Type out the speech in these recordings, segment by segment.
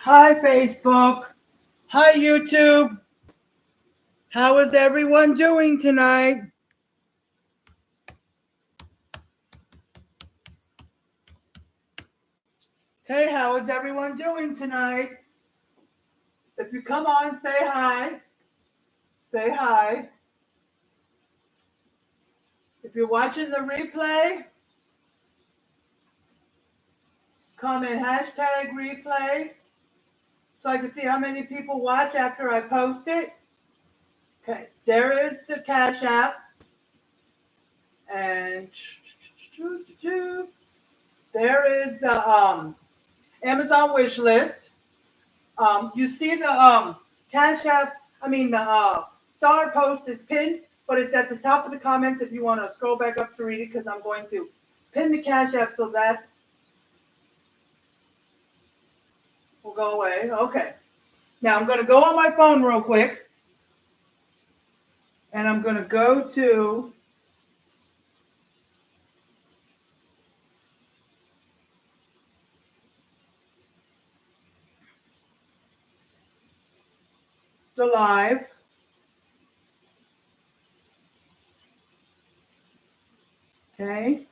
Hi, Facebook. Hi, YouTube. How is everyone doing tonight? Hey, how is everyone doing tonight? If you come on, say hi. Say hi. If you're watching the replay, comment hashtag replay so I can see how many people watch after I post it. Okay, there is the Cash App. And there is the Amazon wish list. You see the Cash App, the star post is pinned, but it's at the top of the comments if you want to scroll back up to read it because I'm going to pin the Cash App so that will go away. Okay. Now I'm going to go on my phone real quick and I'm going to go to the live. Okay.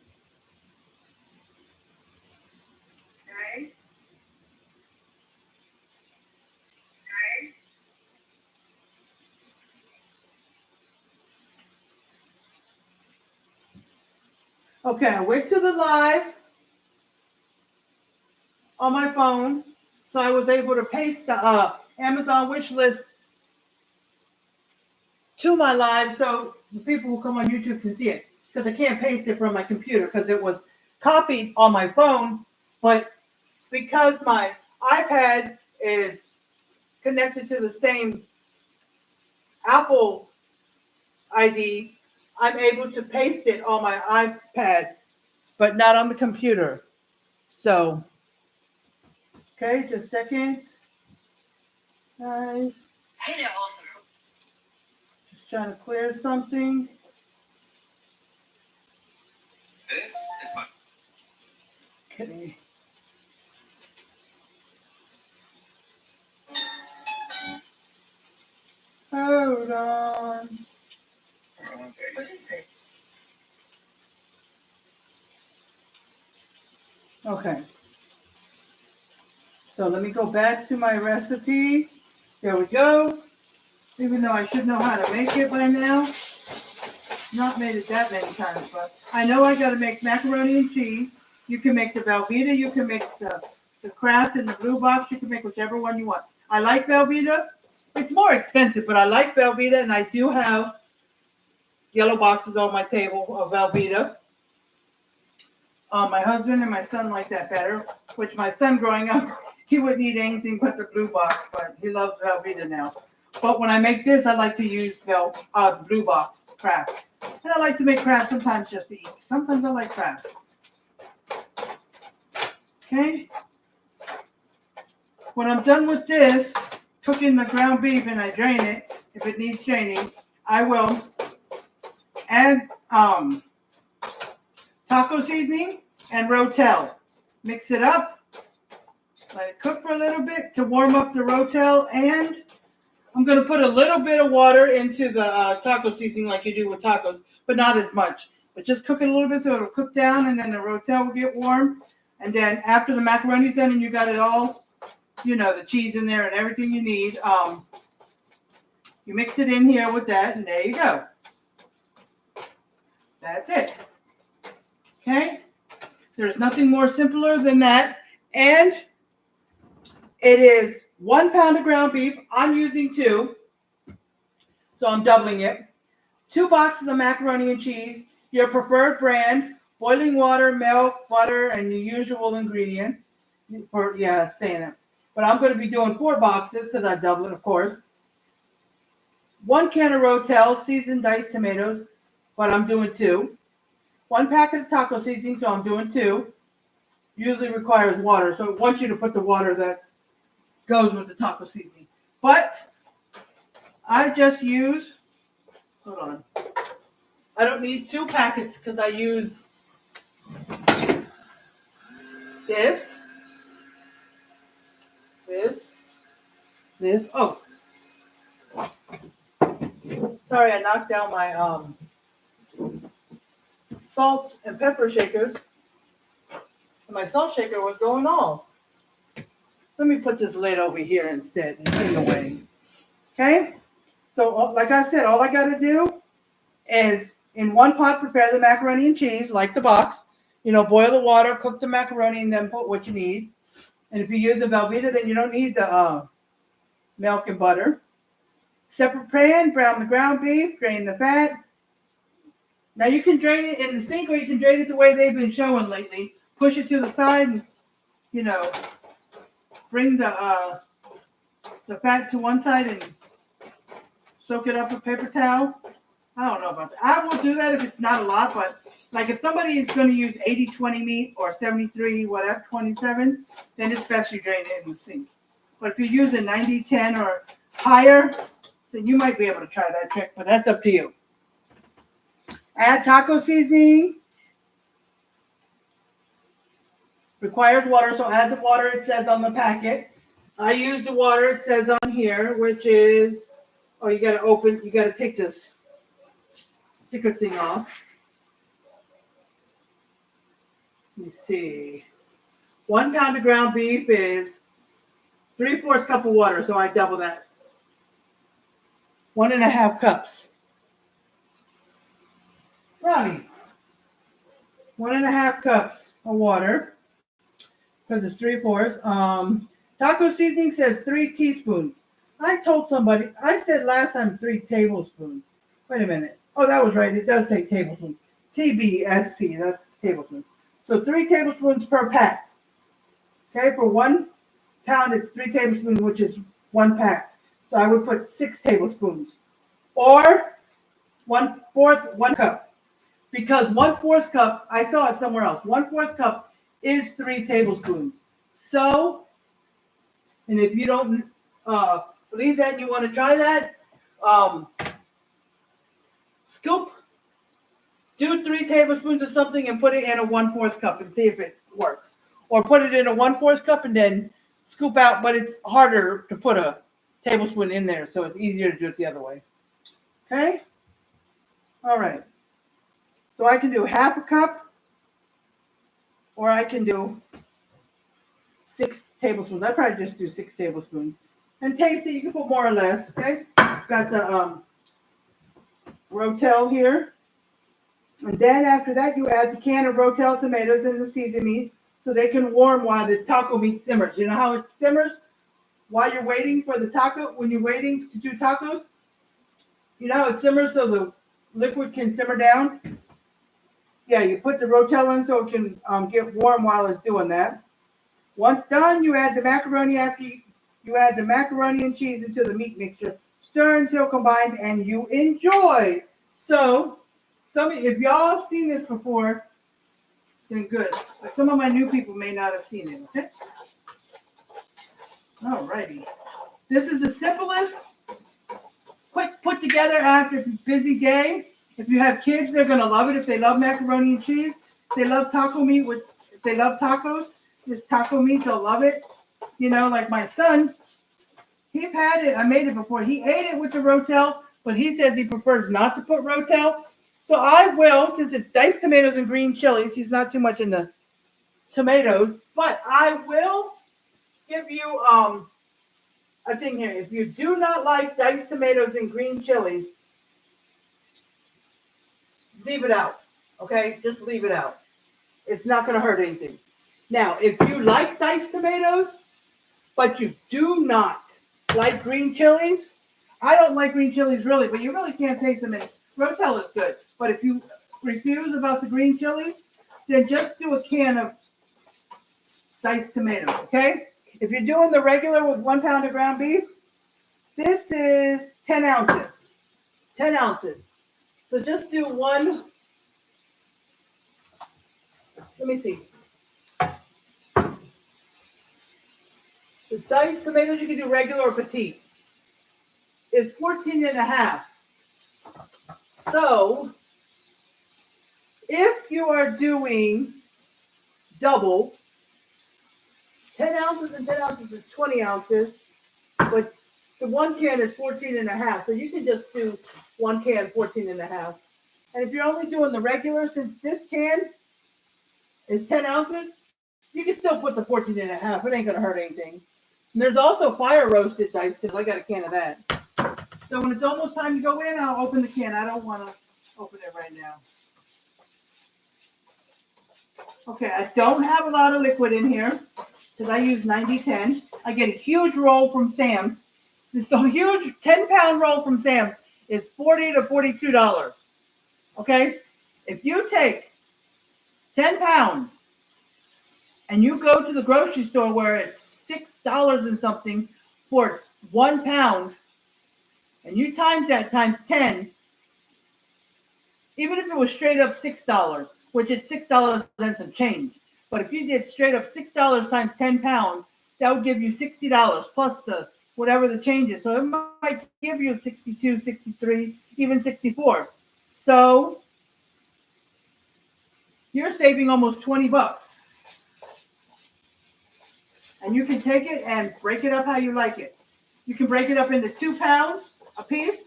Okay, I went to the live on my phone, so I was able to paste the Amazon wish list to my live so the people who come on YouTube can see it because I can't paste it from my computer because it was copied on my phone, but because my iPad is connected to the same Apple ID, I'm able to paste it on my iPad, but not on the computer. So, okay, just a second, guys. Hey there, awesome. Just trying to clear something. This is my. Okay. Hold on. What is it? Okay. So let me go back to my recipe. There we go. Even though I should know how to make it by now. Not made it that many times, but I know I got to make macaroni and cheese. You can make the Velveeta. You can make the Kraft and the Blue Box. You can make whichever one you want. I like Velveeta. It's more expensive, but I like Velveeta, and I do have yellow boxes on my table of Velveeta. My husband and my son like that better, which my son growing up, he wouldn't eat anything but the Blue Box, but he loves Velveeta now. But when I make this, I like to use Blue Box Kraft. And I like to make Kraft sometimes just to eat. Sometimes I like Kraft. Okay. When I'm done with this, cooking the ground beef and I drain it, if it needs draining, I will add taco seasoning and Rotel. Mix it up. Let it cook for a little bit to warm up the Rotel, and I'm going to put a little bit of water into the taco seasoning like you do with tacos, but not as much. But just cook it a little bit so it'll cook down, and then the Rotel will get warm. And then after the macaroni's done and you got it all, the cheese in there and everything you need, you mix it in here with that, and there you go. That's it. Okay? There's nothing more simpler than that. And it is 1 pound of ground beef. I'm using 2. So I'm doubling it. 2 boxes of macaroni and cheese, your preferred brand, boiling water, milk, butter, and the usual ingredients. It's saying it. But I'm going to be doing 4 boxes because I double it, of course. 1 can of Rotel, seasoned diced tomatoes, but I'm doing 2. 1 packet of taco seasoning, so I'm doing 2. Usually requires water, so it wants you to put the water that goes with the taco seasoning. But I just use, hold on. I don't need 2 packets because I use this, this. Oh, sorry, I knocked down my salt and pepper shakers. And my salt shaker was going off. Let me put this lid over here instead and in the way. Okay? So, like I said, all I got to do is in one pot prepare the macaroni and cheese, like the box. You know, boil the water, cook the macaroni, and then put what you need. And if you use a Velveeta, then you don't need the milk and butter. Separate pan, brown the ground beef, drain the fat. Now you can drain it in the sink or you can drain it the way they've been showing lately. Push it to the side and, you know, bring the fat to one side and soak it up with paper towel. I don't know about that. I will do that if it's not a lot, but like if somebody is going to use 80-20 meat or 73, whatever, 27, then it's best you drain it in the sink. But if you use a 90-10 or higher, then you might be able to try that trick, but that's up to you. Add taco seasoning. Requires water, so add the water it says on the packet. I use the water it says on here, which is, oh, you got to take this sticker thing off. Let me see. 1 pound of ground beef is 3/4 cup of water, so I double that. 1.5 cups. Ronnie, 1.5 cups of water, because it's 3/4. Taco seasoning says 3 teaspoons. I told somebody, I said last time 3 tablespoons. Wait a minute. Oh, that was right. It does take tablespoons. TBSP, that's tablespoons. So 3 tablespoons per pack. Okay, for 1 pound, it's 3 tablespoons, which is 1 pack. So I would put 6 tablespoons. Or 1 cup. Because 1/4 cup, I saw it somewhere else. 1/4 cup is 3 tablespoons. So, and if you don't believe that and you want to try that, scoop, do 3 tablespoons of something and put it in a 1/4 cup and see if it works. Or put it in a 1/4 cup and then scoop out, but it's harder to put a tablespoon in there, so it's easier to do it the other way. Okay? All right. So I can do 1/2 cup, or I can do 6 tablespoons. I probably just do 6 tablespoons. And taste it. You can put more or less. Okay. Got the Rotel here. And then after that, you add the can of Rotel tomatoes and the seasoned meat so they can warm while the taco meat simmers. You know how it simmers while you're waiting for the taco? When you're waiting to do tacos, you know how it simmers so the liquid can simmer down? Yeah, you put the Rotel in so it can get warm while it's doing that. Once done, you add the macaroni you add the macaroni and cheese into the meat mixture. Stir until combined and you enjoy. So, if y'all have seen this before, then good. But some of my new people may not have seen it. Okay? Alrighty. This is the simplest, quick put together after a busy day. If you have kids, they're gonna love it. If they love macaroni and cheese, they love taco meat. If they love tacos, this taco meat, they'll love it. You know, like my son, he's had it. I made it before. He ate it with the Rotel, but he says he prefers not to put Rotel. So I will, since it's diced tomatoes and green chilies. He's not too much in the tomatoes, but I will give you a thing here. If you do not like diced tomatoes and green chilies, leave it out. Okay, just leave it out. It's not going to hurt anything. Now, if you like diced tomatoes, but you do not like green chilies, I don't like green chilies really, but you really can't taste them in. Rotel is good, but if you refuse about the green chilies, then just do a can of diced tomatoes, okay? If you're doing the regular with 1 pound of ground beef, this is 10 ounces. 10 ounces. So just do one. Let me see. The diced tomatoes, you can do regular or petite, is 14.5. So if you are doing double, 10 ounces and 10 ounces is 20 ounces, but the one can is 14 and a half. So you can just do one can 14 and a half. And if you're only doing the regular, since this can is 10 ounces, you can still put the 14 and a half. It ain't going to hurt anything. And there's also fire roasted dice too. I got a can of that. So when it's almost time to go in, I'll open the can. I don't want to open it right now. Okay, I don't have a lot of liquid in here because I use 90-10. I get a huge roll from Sam's. This huge 10-pound roll from Sam's is $40 to $42. Okay? If you take 10 pounds and you go to the grocery store where it's $6 and something for 1 pound, and you times that times 10, even if it was straight up $6, which is $6 and some change, but if you did straight up $6 times 10 pounds, that would give you $60 plus the whatever the change is. So it might give you 62, 63, even 64. So you're saving almost $20. And you can take it and break it up how you like it. You can break it up into 2 pounds a piece.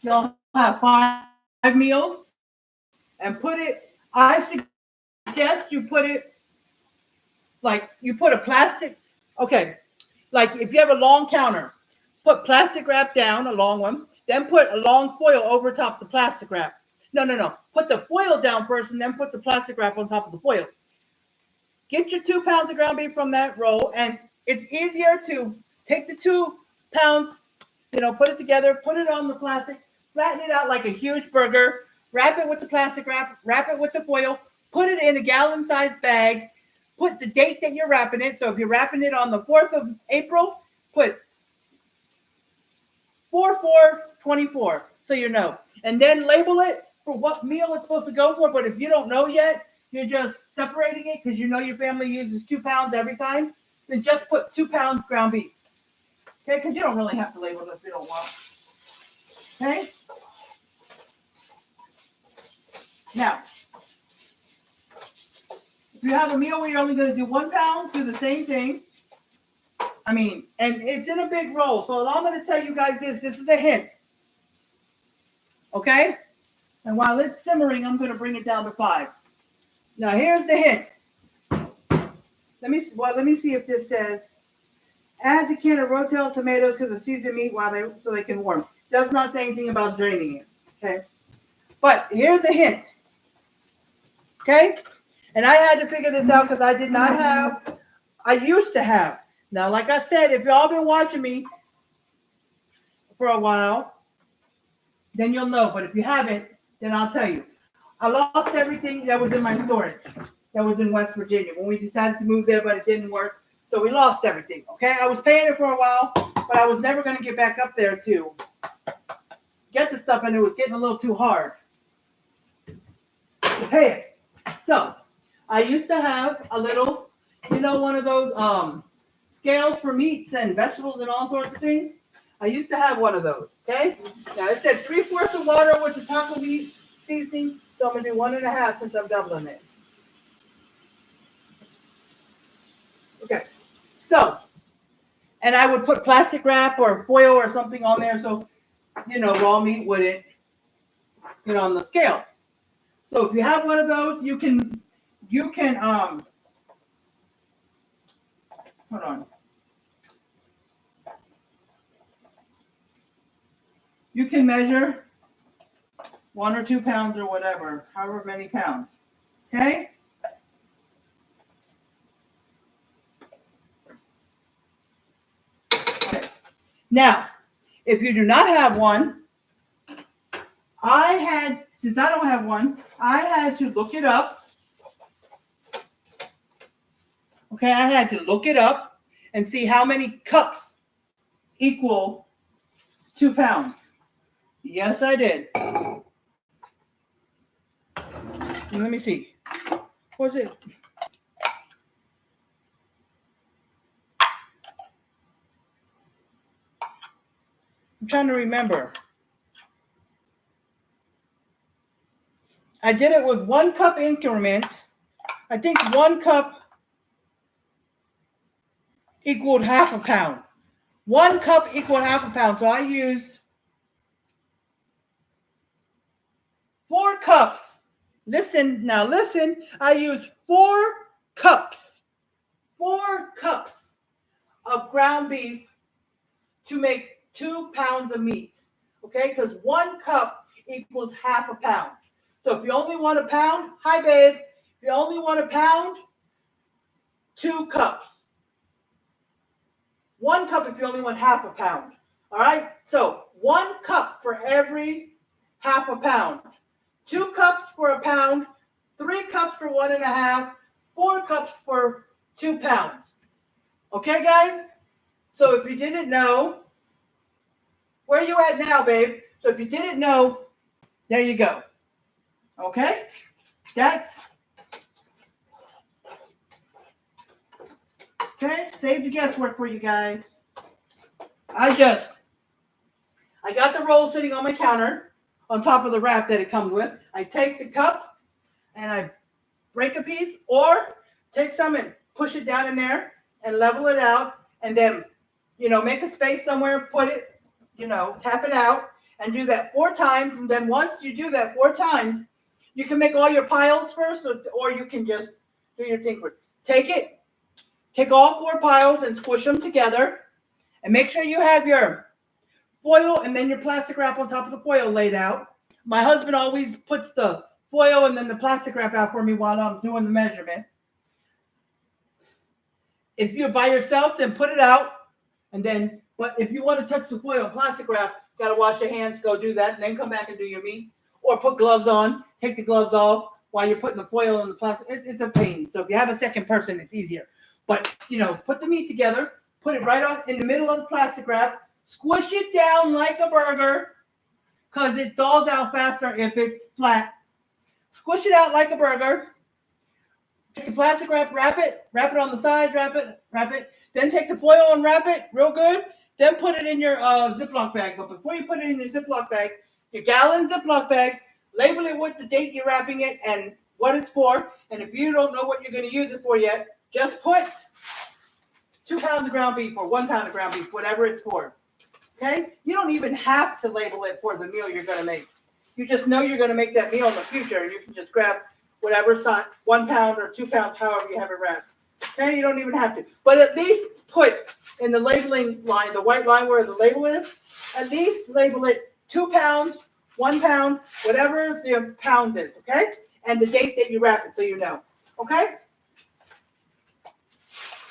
You'll have 5 meals. And put it, I suggest you put it, like you put a plastic, okay, like if you have a long counter, put plastic wrap down, a long one, then put a long foil over top the plastic wrap. No. Put the foil down first and then put the plastic wrap on top of the foil. Get your 2 pounds of ground beef from that roll, and it's easier to take the 2 pounds, put it together, put it on the plastic, flatten it out like a huge burger, wrap it with the plastic wrap it with the foil, put it in a gallon-sized bag, put the date that you're wrapping it. So if you're wrapping it on the 4th of April, put 4/4/24, so you know. And then label it for what meal it's supposed to go for. But if you don't know yet, you're just separating it because you know your family uses 2 pounds every time, then just put 2 pounds ground beef. Okay, because you don't really have to label it if you don't want. Okay? Now, if you have a meal where you're only going to do 1 pound, do the same thing. And it's in a big roll. So all I'm going to tell you guys is, this is a hint. Okay? And while it's simmering, I'm going to bring it down to 5. Now, here's the hint. Let me see if this says, add the can of Rotel tomatoes to the seasoned meat so they can warm. Does not say anything about draining it. Okay? But here's a hint. Okay? And I had to figure this out because I used to have. Now, like I said, if y'all been watching me for a while, then you'll know. But if you haven't, then I'll tell you. I lost everything that was in my storage that was in West Virginia when we decided to move there, but it didn't work. So we lost everything, okay? I was paying it for a while, but I was never going to get back up there to get the stuff, and it was getting a little too hard to pay it. So I used to have a little, one of those scales for meats and vegetables and all sorts of things. I used to have one of those, okay? Now it said 3/4 of water with the taco meat seasoning, so I'm going to do 1.5 since I'm doubling it. Okay, so, and I would put plastic wrap or foil or something on there so, raw meat wouldn't, on the scale. So if you have one of those, you can, hold on. You can measure 1 or 2 pounds or whatever, however many pounds. Okay? Okay. Now, if you do not have one, since I don't have one, I had to look it up. Okay, I had to look it up and see how many cups equal 2 pounds. Yes, I did. Let me see. What was it? I'm trying to remember. I did it with 1 cup increments. I think 1 cup equaled 1/2 pound. 1 cup equal half a pound. So I used 4 cups. Listen, I used 4 cups. 4 cups of ground beef to make 2 pounds of meat. Okay, because 1 cup equals half a pound. So if you only want a pound, hi babe. If you only want a pound, 2 cups. 1 cup if you only want half a pound. All right, so 1 cup for every half a pound. 2 cups for a pound, 3 cups for 1.5, 4 cups for 2 pounds. Okay, guys? So if you didn't know, where are you at now, babe? So if you didn't know, there you go. Okay? That's okay. Save the guesswork for you guys. I got the roll sitting on my counter on top of the wrap that it comes with. I take the cup and I break a piece or take some and push it down in there and level it out and then, make a space somewhere, put it, tap it out and do that 4 times. And then once you do that 4 times, you can make all your piles first or you can just do your thing. Take all 4 piles and squish them together and make sure you have your foil and then your plastic wrap on top of the foil laid out. My husband always puts the foil and then the plastic wrap out for me while I'm doing the measurement. If you're by yourself, then put it out. But if you want to touch the foil and plastic wrap, you got to wash your hands, go do that, and then come back and do your meat. Or put gloves on, take the gloves off while you're putting the foil in the plastic. It's a pain. So if you have a second person, it's easier. But, put the meat together, put it right on in the middle of the plastic wrap, squish it down like a burger because it thaws out faster if it's flat. Squish it out like a burger. Take the plastic wrap, wrap it on the sides, wrap it. Then take the foil and wrap it real good. Then put it in your Ziploc bag. But before you put it in your Ziploc bag, your gallon Ziploc bag, label it with the date you're wrapping it and what it's for. And if you don't know what you're going to use it for yet, just put 2 pounds of ground beef or 1 pound of ground beef, whatever it's for. Okay? You don't even have to label it for the meal you're going to make. You just know you're going to make that meal in the future, and you can just grab whatever size, 1 pound or 2 pounds, however you have it wrapped. Okay? You don't even have to. But at least put in the labeling line, the white line where the label is, at least label it 2 pounds, 1 pound, whatever the pounds is, okay? And the date that you wrap it so you know. Okay?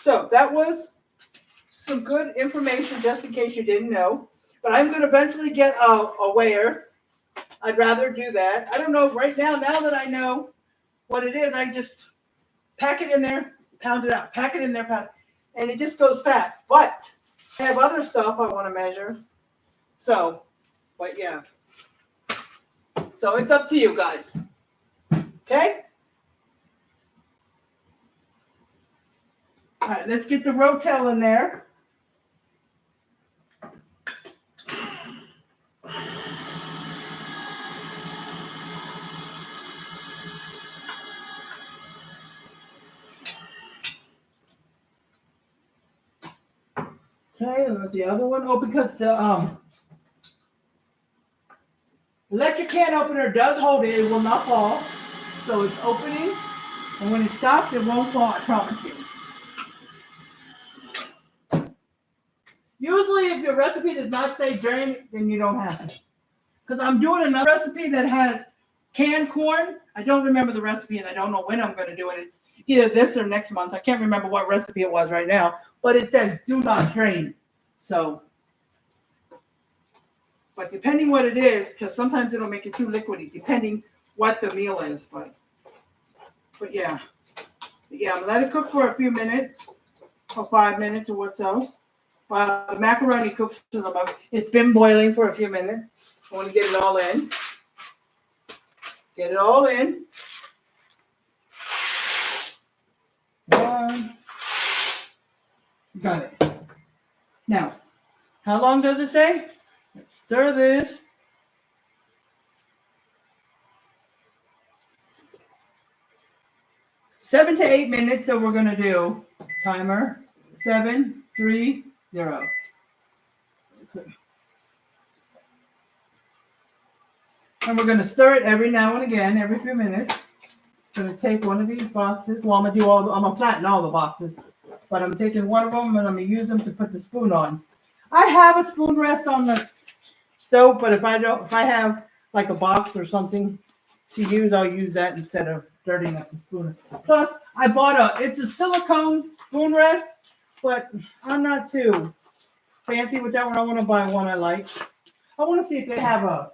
So that was some good information just in case you didn't know. But I'm going to eventually get a weigher. I'd rather do that. I don't know right now that I know what it is, I just pack it in there, pound it out. Pack it in there, pound it. And it just goes fast. But I have other stuff I want to measure. So, but yeah. So it's up to you guys. Okay? All right, let's get the Rotel in there. Okay, let the other one open because the electric can opener does hold it. It will not fall. So it's opening, and when it stops, it won't fall, I promise you. Usually, if your recipe does not say drain, then you don't have to. Because I'm doing another recipe that has canned corn. I don't remember the recipe, and I don't know when I'm going to do it. It's either this or next month. I can't remember what recipe it was right now. But it says do not drain. So, but depending what it is, because sometimes it'll make it too liquidy, depending what the meal is. But yeah. I'm let it cook for a few minutes, or 5 minutes or what so. While the macaroni cooks to the bottom. It's been boiling for a few minutes. I want to get it all in. Get it all in. One. Got it. Now, how long does it say? Let's stir this. Seven to 8 minutes, so we're going to do timer 7, 3, 0. And we're going to stir it every now and again, every few minutes. I'm going to take one of these boxes. Well, I'm going to flatten all the boxes. But I'm taking one of them and I'm going to use them to put the spoon on. I have a spoon rest on the stove, but if I have like a box or something to use, I'll use that instead of dirtying up the spoon. Plus, I bought it's a silicone spoon rest, but I'm not too fancy with that one. I want to buy one I like. I want to see if they have a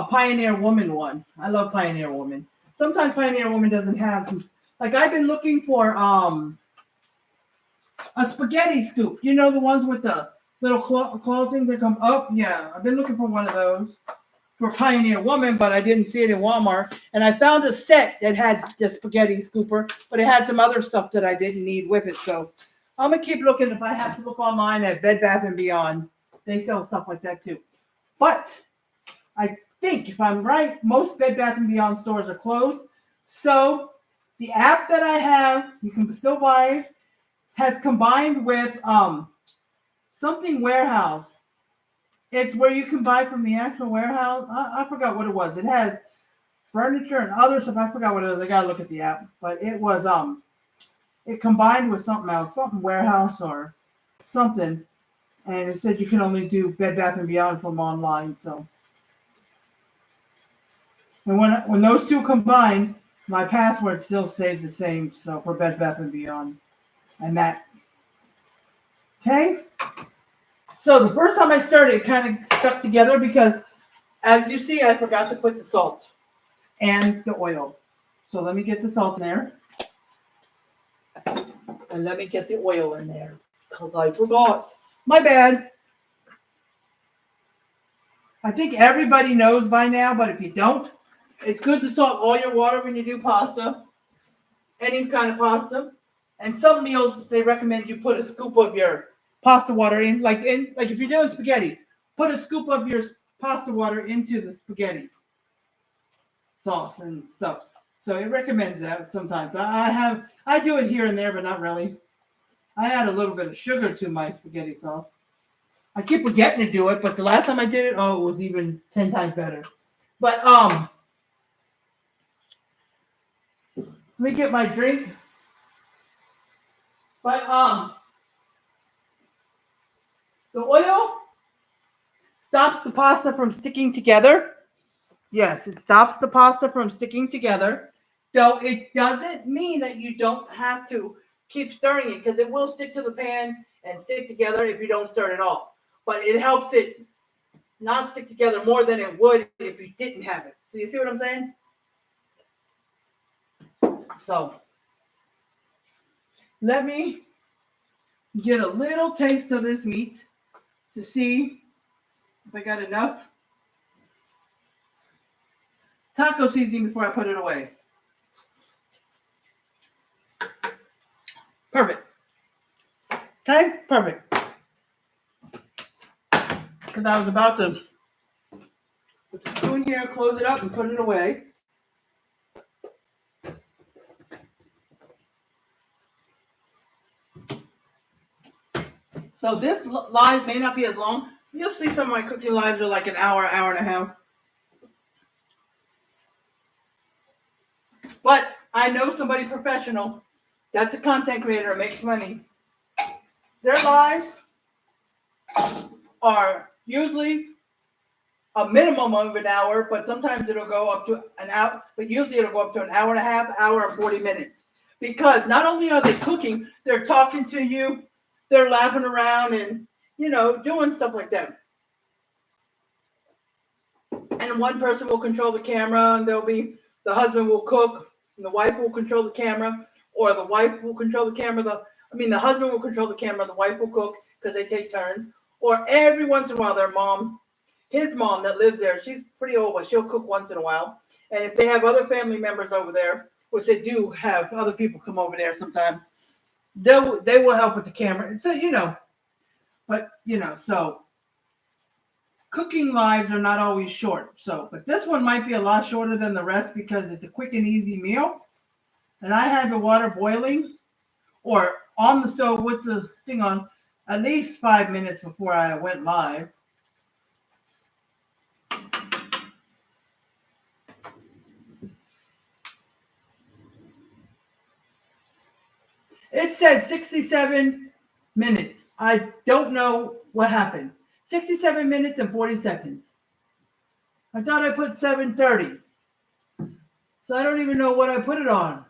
Pioneer Woman one. I love Pioneer Woman. Sometimes Pioneer Woman doesn't have some. Like I've been looking for a spaghetti scoop. You know the ones with the little claw things that come up? Yeah, I've been looking for one of those for Pioneer Woman, but I didn't see it in Walmart. And I found a set that had the spaghetti scooper, but it had some other stuff that I didn't need with it. So I'm going to keep looking. If I have to look online at Bed Bath & Beyond, they sell stuff like that too. But I think, if I'm right, most Bed Bath & Beyond stores are closed. So the app that I have, you can still buy it, has combined with something warehouse. It's where you can buy from the actual warehouse. I forgot what it was. It has furniture and other stuff. I forgot what it was. I gotta look at the app. But it was it combined with something else, something warehouse or something. And it said you can only do Bed Bath & Beyond from online. So, and when those two combine, my password still stays the same. So for Bed Bath & Beyond, and that. Okay. So the first time I started, it kind of stuck together because, as you see, I forgot to put the salt and the oil. So let me get the salt in there. And let me get the oil in there because I forgot. My bad. I think everybody knows by now, but if you don't, it's good to salt all your water when you do pasta, any kind of pasta. And some meals, they recommend you put a scoop of your pasta water in, like if you're doing spaghetti, put a scoop of your pasta water into the spaghetti sauce and stuff. So it recommends that sometimes. But I do it here and there, but not really. I add a little bit of sugar to my spaghetti sauce. I keep forgetting to do it, but the last time I did it, it was even 10 times better. But let me get my drink. But the oil stops the pasta from sticking together. Yes, it stops the pasta from sticking together. Though it doesn't mean that you don't have to keep stirring it because it will stick to the pan and stick together if you don't stir it at all. But it helps it not stick together more than it would if you didn't have it. So you see what I'm saying? So let me get a little taste of this meat to see if I got enough taco seasoning before I put it away. Perfect. Okay, perfect. Because I was about to put the spoon here, close it up, and put it away. So this live may not be as long. You'll see some of my cooking lives are like an hour, hour and a half. But I know somebody professional that's a content creator and makes money. Their lives are usually a minimum of an hour, but sometimes it'll go up to an hour, but usually it'll go up to an hour and a half, hour and 40 minutes. Because not only are they cooking, they're talking to you, they're laughing around and, doing stuff like that. And one person will control the camera, and the husband will cook, and the wife will control the camera, or the wife will control the camera. The husband will control the camera, the wife will cook because they take turns. Or every once in a while, his mom that lives there, she's pretty old, but she'll cook once in a while. And if they have other family members over there, which they do have other people come over there sometimes, they will help with the camera. So, so cooking lives are not always short. So, but this one might be a lot shorter than the rest because it's a quick and easy meal. And I had the water boiling or on the stove with the thing on at least 5 minutes before I went live. It said 67 minutes. I don't know what happened. 67 minutes and 40 seconds. I thought I put 7:30. So I don't even know what I put it on.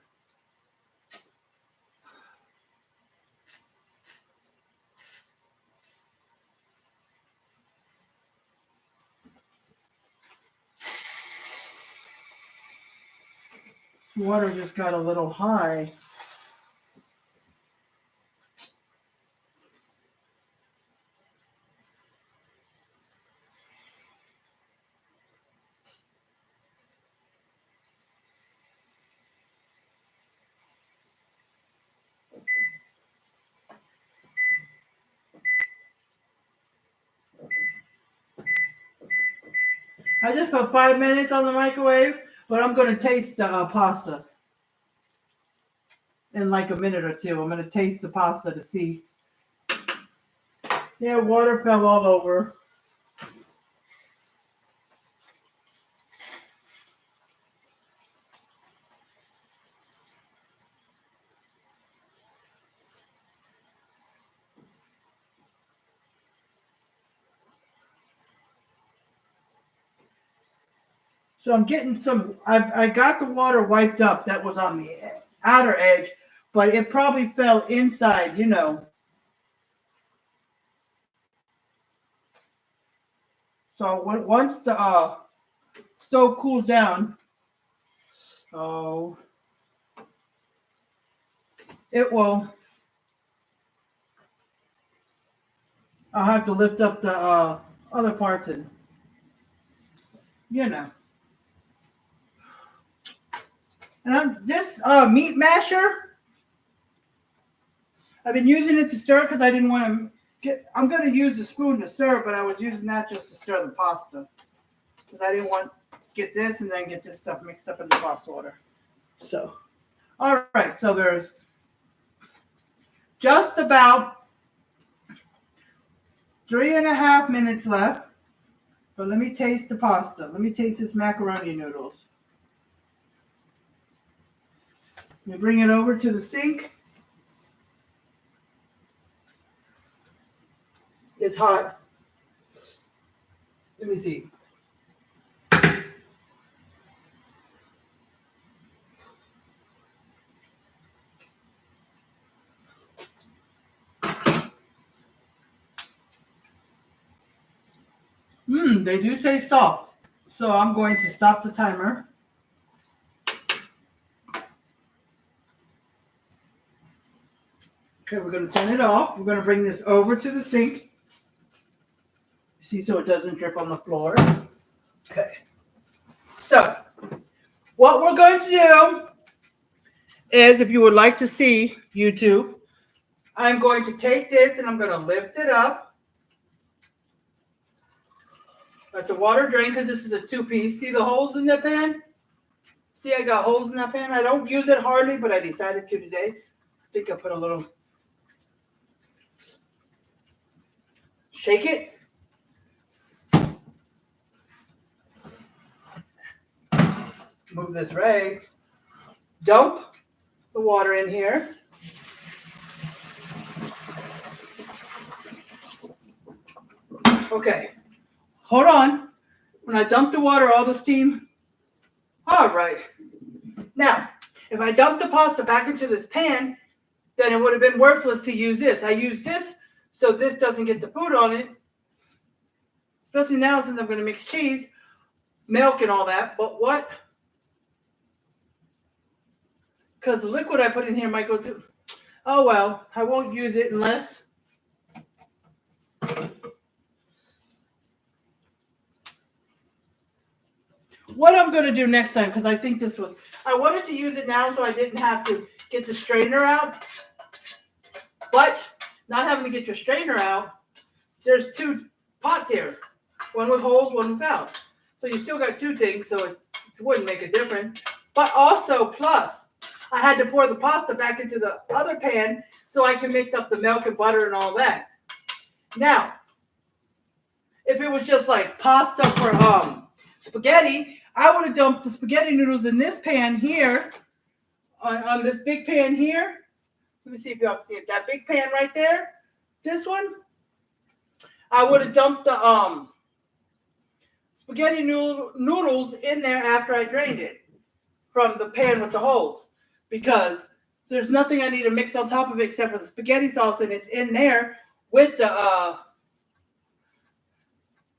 Water just got a little high. I just put 5 minutes on the microwave, but I'm going to taste the pasta in like a minute or two. I'm going to taste the pasta to see. Yeah, water fell all over. So I'm getting some, I got the water wiped up that was on the outer edge, but it probably fell inside, you know. So once the stove cools down, it will, I'll have to lift up the other parts and, you know. And this meat masher, I've been using it to stir because I didn't want to I'm going to use the spoon to stir, but I was using that just to stir the pasta. Because I didn't want to get this and then get this stuff mixed up in the pasta water. So, all right. So there's just about 3.5 minutes left. But let me taste the pasta. Let me taste this macaroni noodles. Let me bring it over to the sink. It's hot. Let me see. They do taste soft. So I'm going to stop the timer. Okay, we're going to turn it off. We're going to bring this over to the sink. See, so it doesn't drip on the floor. Okay. So, what we're going to do is, if you would like to see YouTube, I'm going to take this and I'm going to lift it up. Let the water drain because this is a 2-piece. See the holes in the pan? See, I got holes in that pan. I don't use it hardly, but I decided to today. I think I put a little. Shake it. Move this rag. Dump the water in here. Okay. Hold on. When I dump the water, all the steam. All right. Now, if I dump the pasta back into this pan, then it would have been worthless to use this. I use this so this doesn't get the food on it. Especially now since I'm going to mix cheese, milk, and all that. But what? Because the liquid I put in here might go through. Oh, well, I won't use it unless. What I'm going to do next time, because I think this was, I wanted to use it now so I didn't have to get the strainer out. But not having to get your strainer out, there's 2 pots here. One with holes, one without. So you still got 2 things, so it wouldn't make a difference. But also, plus, I had to pour the pasta back into the other pan so I can mix up the milk and butter and all that. Now, if it was just like pasta for spaghetti, I would have dumped the spaghetti noodles in this pan here, on this big pan here, Let me see if y'all can see it. That big pan right there, this one, I would have dumped the spaghetti noodles in there after I drained it from the pan with the holes, because there's nothing I need to mix on top of it except for the spaghetti sauce, and it's in there with the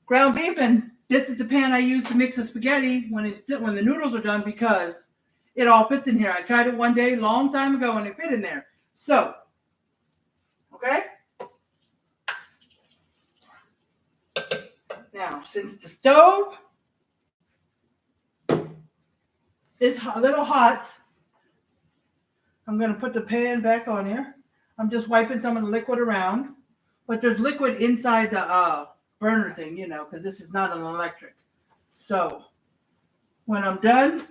ground beef. And this is the pan I use to mix the spaghetti when the noodles are done, because it all fits in here. I tried it one day, long time ago, and it fit in there. So, okay. Now, since the stove is a little hot, I'm going to put the pan back on here. I'm just wiping some of the liquid around. But there's liquid inside the burner thing, because this is not an electric. So, when I'm done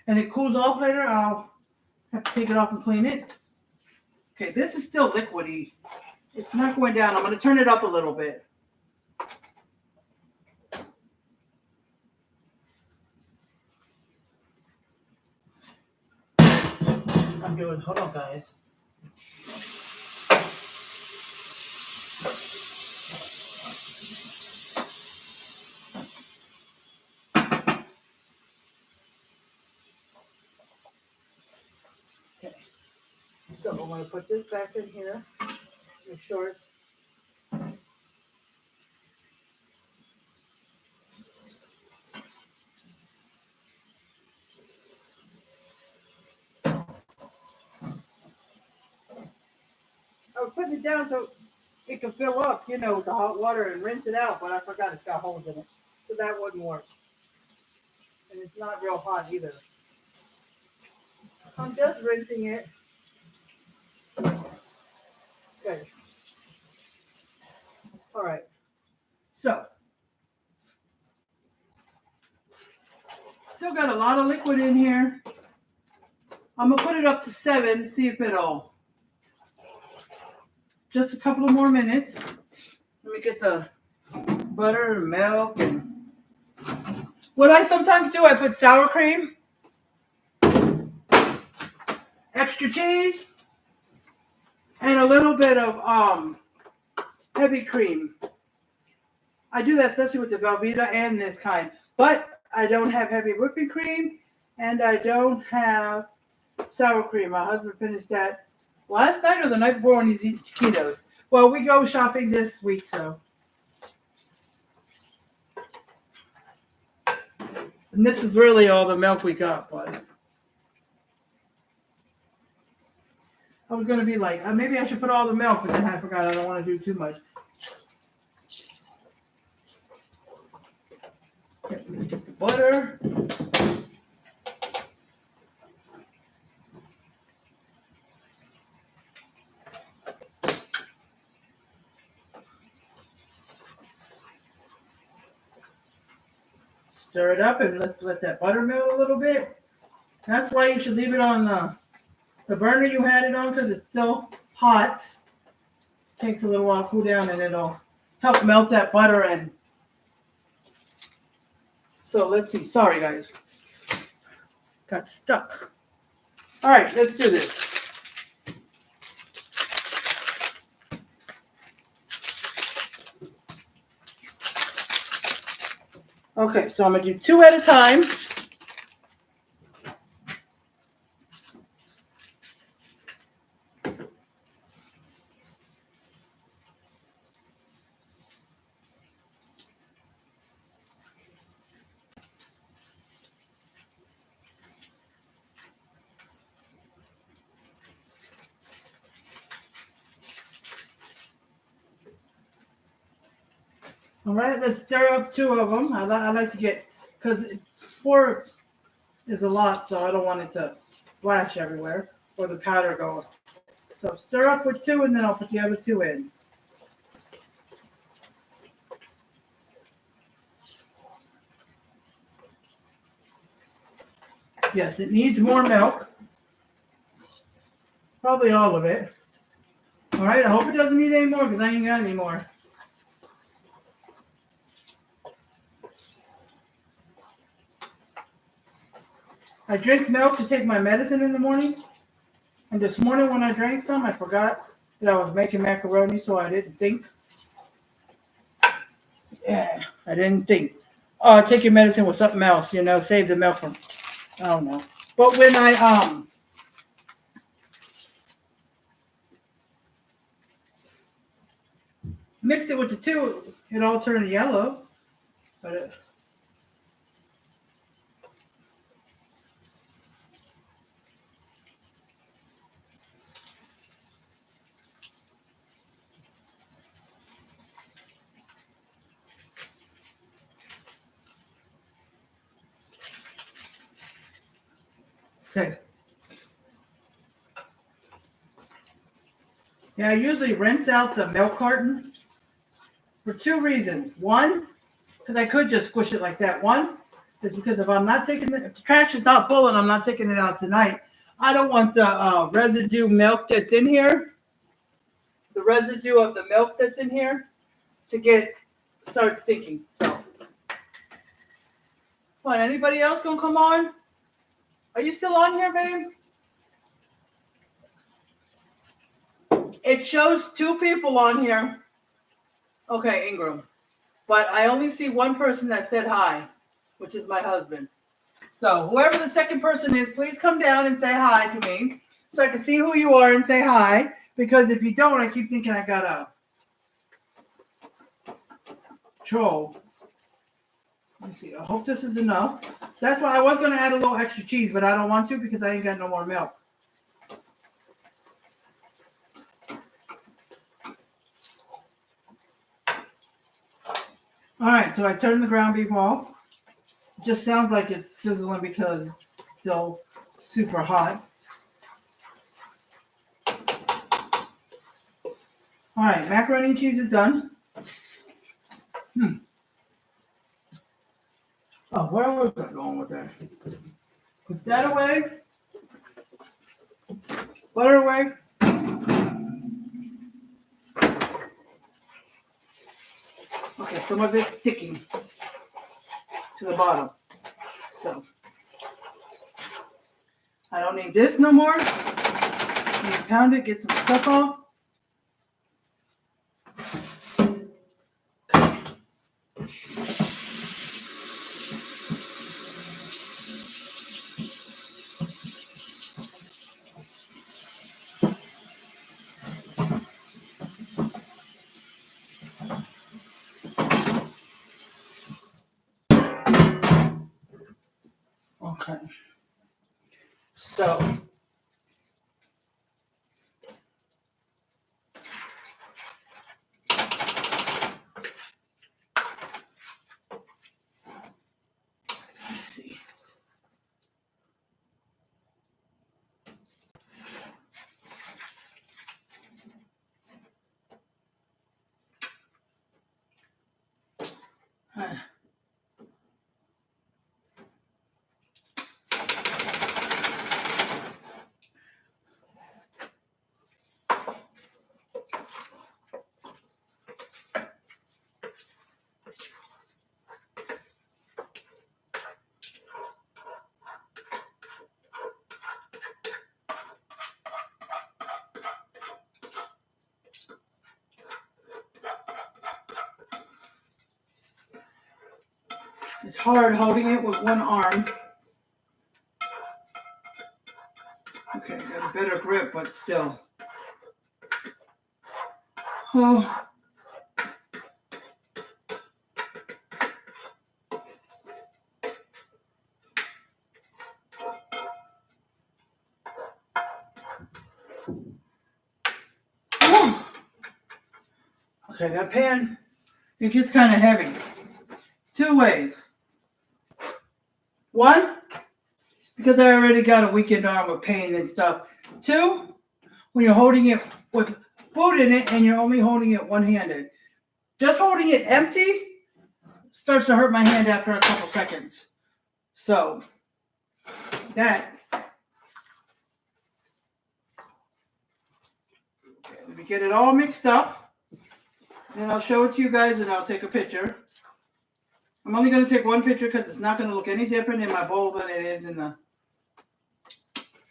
and it cools off later, I'll have to take it off and clean it. Okay, this is still liquidy. It's not going down. I'm going to turn it up a little bit. Hold on, guys. Okay. So I'm going to put this back in here. Make sure it's I was putting it down so it could fill up, with the hot water and rinse it out, but I forgot it's got holes in it. So that wouldn't work. And it's not real hot either. I'm just rinsing it. Okay. All right. So, still got a lot of liquid in here. I'm going to put it up to 7 to see if it'll. Just a couple of more minutes. Let me get the butter and milk. And what I sometimes do, I put sour cream, extra cheese, and a little bit of heavy cream. I do that especially with the Velveeta and this kind. But I don't have heavy whipping cream, and I don't have sour cream. My husband finished that last night or the night before when he's eating taquitos. Well, we go shopping this week, so. And this is really all the milk we got, but. I was going to be like, maybe I should put all the milk, but then I forgot I don't want to do too much. Okay, let's get the butter. Stir it up and let's let that butter melt a little bit. That's why you should leave it on the burner you had it on, because it's still hot. Takes a little while to cool down, and it'll help melt that butter in. So let's see. Sorry, guys. Got stuck. All right, let's do this. Okay, so I'm going to do 2 at a time. All right, let's stir up 2 of them. I like to get, because 4 is a lot, so I don't want it to splash everywhere or the powder go. So stir up with 2, and then I'll put the other 2 in. Yes, it needs more milk. Probably all of it. All right, I hope it doesn't need any more, because I ain't got any more. I drink milk to take my medicine in the morning. And this morning when I drank some, I forgot that I was making macaroni, so I didn't think. Yeah, I didn't think. Oh, take your medicine with something else, save the milk from, I don't know. But when I mixed it with the two, it all turned yellow. But okay. Yeah, I usually rinse out the milk carton for two reasons. One, because I could just squish it like that. One is because if the trash is not full and I'm not taking it out tonight, I don't want the residue milk that's in here, the residue of the milk that's in here, to start stinking. So, come on, anybody else gonna come on? Are you still on here, babe? It shows two people on here. Okay, Ingram. But I only see one person that said hi, which is my husband. So whoever the second person is, please come down and say hi to me so I can see who you are and say hi. Because if you don't, I keep thinking I got a troll. Let me see. I hope this is enough. That's why I was going to add a little extra cheese, but I don't want to because I ain't got no more milk. All right, so I turned the ground beef off. It just sounds like it's sizzling because it's still super hot. All right, macaroni and cheese is done. Oh, where was I going with that? Put that away. Butter away. Okay, some of it's sticking to the bottom. So, I don't need this no more. You pound it, get some stuff off. Okay. So, let's see. It's hard holding it with one arm. Okay, got a better grip, but still. Oh. Okay, that pan, it gets kind of heavy. Two ways. One, because I already got a weakened arm with pain and stuff. Two, when you're holding it with food in it and you're only holding it one-handed. Just holding it empty starts to hurt my hand after a couple seconds. So, that. Okay, let me get it all mixed up. Then I'll show it to you guys and I'll take a picture. I'm only going to take one picture because it's not going to look any different in my bowl than it is in the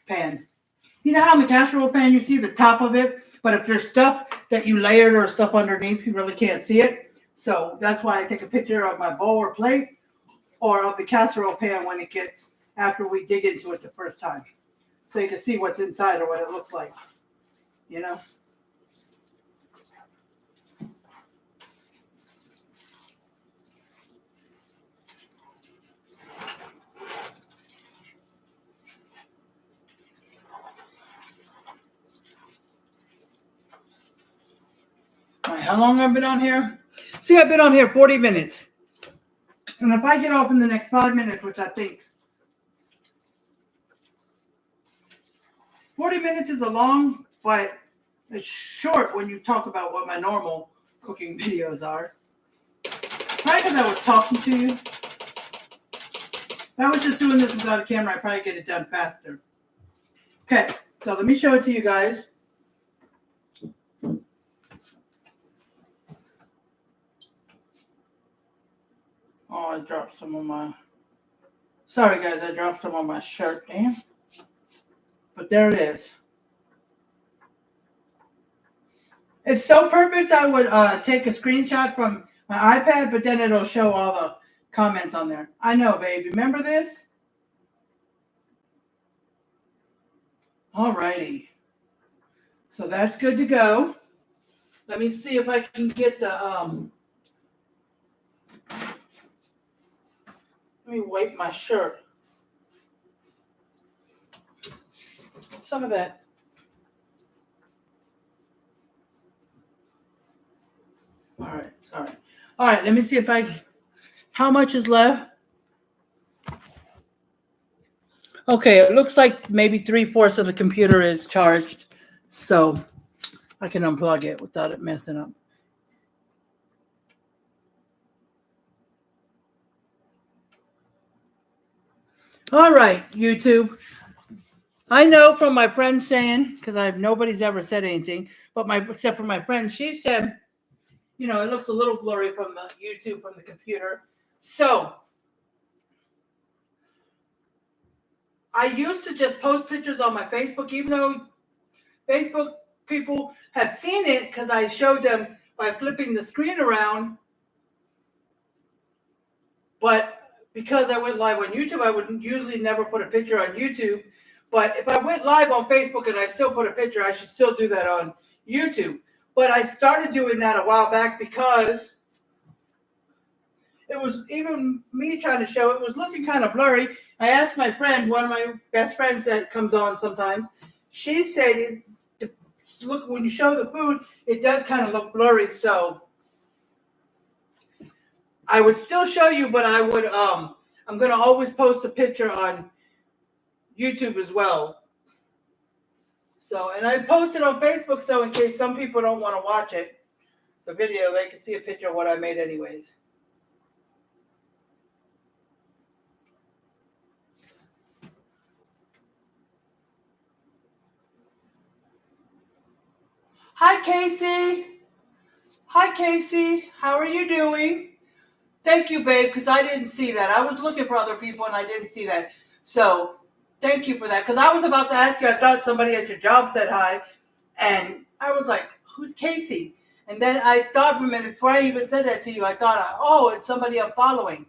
pan. You know how in the casserole pan you see the top of it, but if there's stuff that you layered or stuff underneath, you really can't see it. So that's why I take a picture of my bowl or plate or of the casserole pan when it gets, after we dig into it the first time. So you can see what's inside or what it looks like, you know? All right, how long have I been on here? See, I've been on here 40 minutes. And if I get off in the next 5 minutes, which I think 40 minutes is a long, but it's short when you talk about what my normal cooking videos are. Probably because I was talking to you. If I was just doing this without a camera, I'd probably get it done faster. Okay, so let me show it to you guys. Oh, I dropped some of my... Sorry, guys, I dropped some on my shirt. Damn. But there it is. It's so perfect, I would take a screenshot from my iPad, but then it'll show all the comments on there. I know, babe. Remember this? Alrighty. So that's good to go. Let me see if I can get the... Let me wipe my shirt. Some of that. All right, sorry. All right, let me see if how much is left? Okay, it looks like maybe 3/4 of the computer is charged. So I can unplug it without it messing up. All right, YouTube. I know from my friend saying, because nobody's ever said anything, but except for my friend, she said, you know, it looks a little blurry from the YouTube from the computer. So I used to just post pictures on my Facebook, even though Facebook people have seen it because I showed them by flipping the screen around. But because I went live on YouTube, I would usually never put a picture on YouTube. But if I went live on Facebook and I still put a picture, I should still do that on YouTube. But I started doing that a while back because it was even me trying to show it was looking kind of blurry. I asked my friend, one of my best friends that comes on sometimes, she said, look, when you show the food, it does kind of look blurry. So I would still show you, but I would, I'm going to always post a picture on YouTube as well. So, and I posted on Facebook, so in case some people don't want to watch it, the video, they can see a picture of what I made anyways. Hi, Casey. Hi, Casey. How are you doing? Thank you, babe, because I didn't see that. I was looking for other people, and I didn't see that. So thank you for that, because I was about to ask you. I thought somebody at your job said hi, and I was like, who's Casey? And then I thought for a minute, before I even said that to you, I thought, oh, it's somebody I'm following.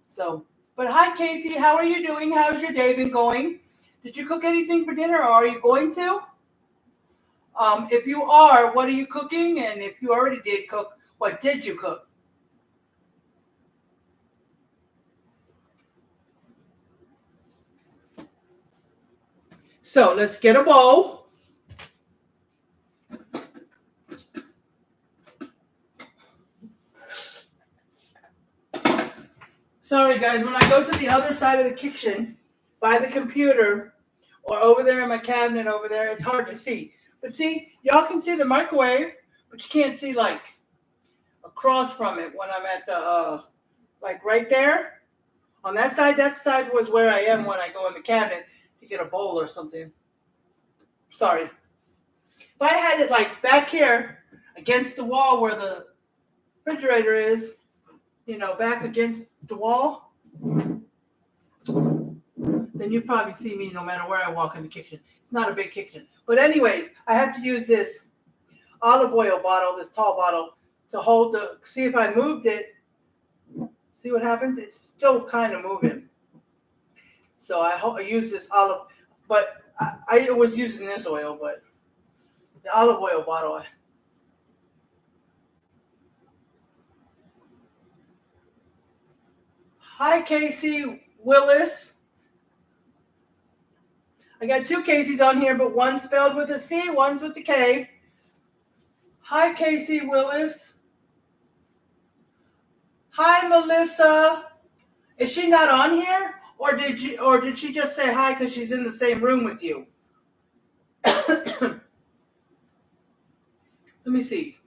So, but hi, Casey. How are you doing? How's your day been going? Did you cook anything for dinner, or are you going to? If you are, what are you cooking? And if you already did cook, what did you cook? So let's get a bowl. Sorry, guys, when I go to the other side of the kitchen, by the computer, or over there in my cabinet over there, it's hard to see. But see, y'all can see the microwave, but you can't see, like, across from it when I'm at the, like, right there. On that side was where I am when I go in the cabinet to get a bowl or something. Sorry. If I had it, like, back here against the wall where the refrigerator is, you know, back against the wall, then you probably see me no matter where I walk in the kitchen. It's not a big kitchen. But anyways, I have to use this olive oil bottle, this tall bottle, to hold the, see if I moved it. See what happens? It's still kind of moving. So I use this olive, but I was using this oil, but the olive oil bottle. Hi, Casey Willis. I got two Caseys on here, but one's spelled with a C, one's with a K. Hi, Casey Willis. Hi, Melissa. Is she not on here? Or did she just say hi because she's in the same room with you? Let me see.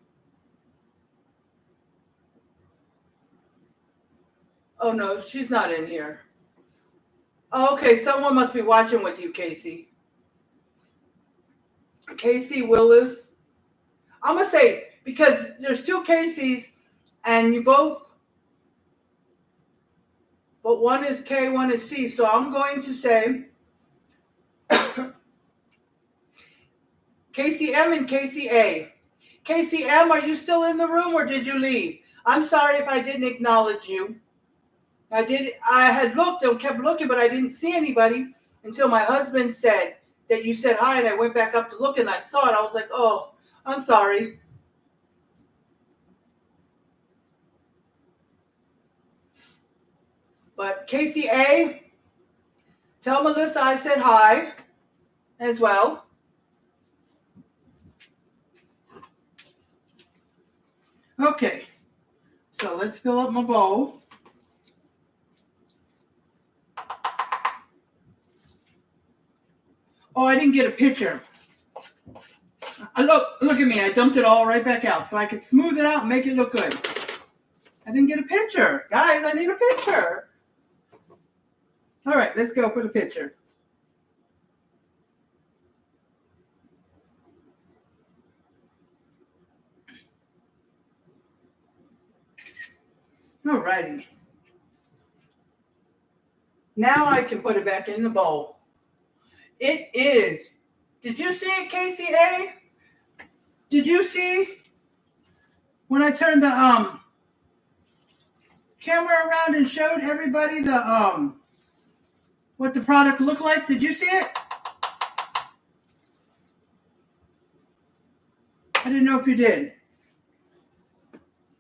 Oh no, she's not in here. Oh, okay, someone must be watching with you, Casey. Casey Willis. I'm gonna say because there's two Caseys and you both, but one is K, one is C. So I'm going to say Casey M and Casey A. Casey M, are you still in the room or did you leave? I'm sorry if I didn't acknowledge you. I had looked and kept looking, but I didn't see anybody until my husband said that you said hi, and I went back up to look and I saw it. I was like, oh, I'm sorry. But Casey A, tell Melissa I said hi as well. Okay, so let's fill up my bowl. Oh, I didn't get a picture. Look at me. I dumped it all right back out so I could smooth it out and make it look good. I didn't get a picture. Guys, I need a picture. All right, let's go for the picture. All righty. Now I can put it back in the bowl. It is. Did you see it, Casey A? Did you see when I turned the camera around and showed everybody the what the product looked like? Did you see it? I didn't know if you did.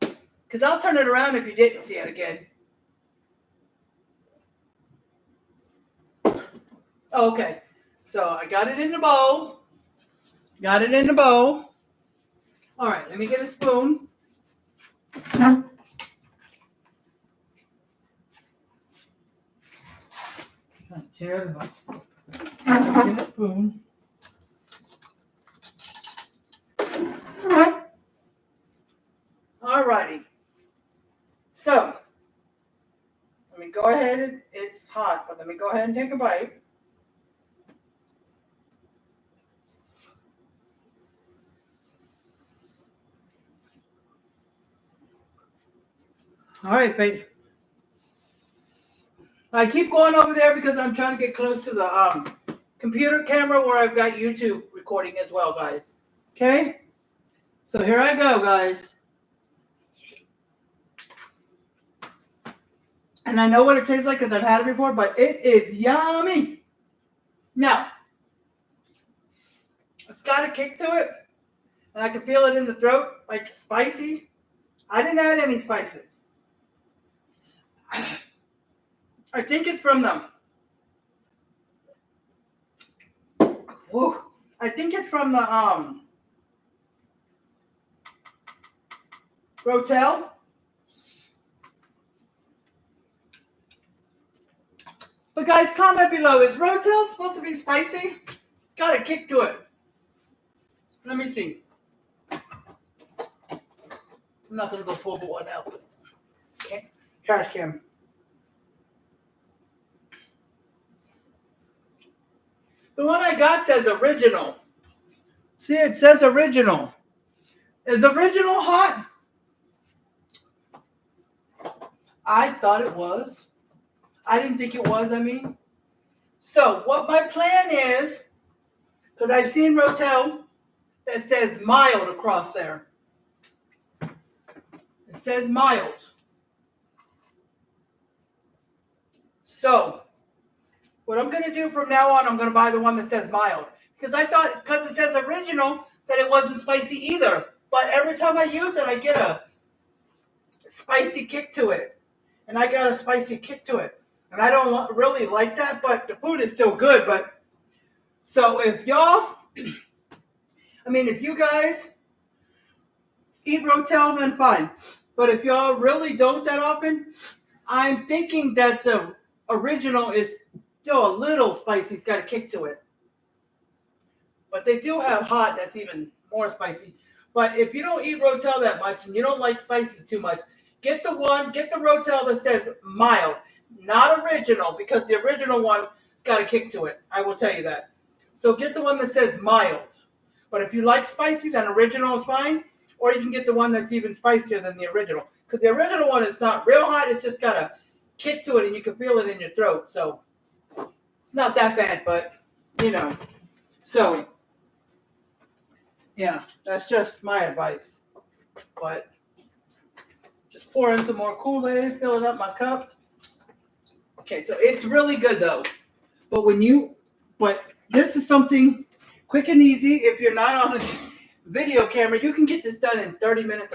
Because I'll turn it around if you didn't see it again. Okay. So I got it in the bowl. Got it in the bowl. All right, let me get a spoon. Tear them up. Get a spoon. All righty. So, let me go ahead. It's hot, but let me go ahead and take a bite. All right, baby. I keep going over there because I'm trying to get close to the computer camera where I've got YouTube recording as well, guys. Okay? So here I go, guys. And I know what it tastes like because I've had it before, but it is yummy. Now, it's got a kick to it, and I can feel it in the throat, like spicy. I didn't add any spices. I think it's from the. Whoa, I think it's from the Rotel. But guys, comment below. Is Rotel supposed to be spicy? Got a kick to it. Let me see. I'm not gonna go pull the one out. Okay. Trash can. The one I got says original. See, it says original. Is original hot? I thought it was. I didn't think it was, So what my plan is, because I've seen Rotel that says mild across there. It says mild. So what I'm going to do from now on, I'm going to buy the one that says mild. Because I thought, because it says original, that it wasn't spicy either. But every time I use it, I get a spicy kick to it. And I got a spicy kick to it. And I don't really like that, but the food is still good. But so if y'all, if you guys eat Rotel, then fine. But if y'all really don't that often, I'm thinking that the original is still a little spicy. It's got a kick to it. But they do have hot that's even more spicy. But if you don't eat Rotel that much and you don't like spicy too much, get the Rotel that says mild, not original, because the original one has got a kick to it. I will tell you that. So get the one that says mild. But if you like spicy, then original is fine. Or you can get the one that's even spicier than the original. Because the original one is not real hot. It's just got a kick to it and you can feel it in your throat. So it's not that bad, but, So, yeah, that's just my advice. But just pour in some more Kool-Aid, fill it up my cup. Okay, so it's really good though. But this is something quick and easy. If you're not on a video camera, you can get this done in 30 minutes.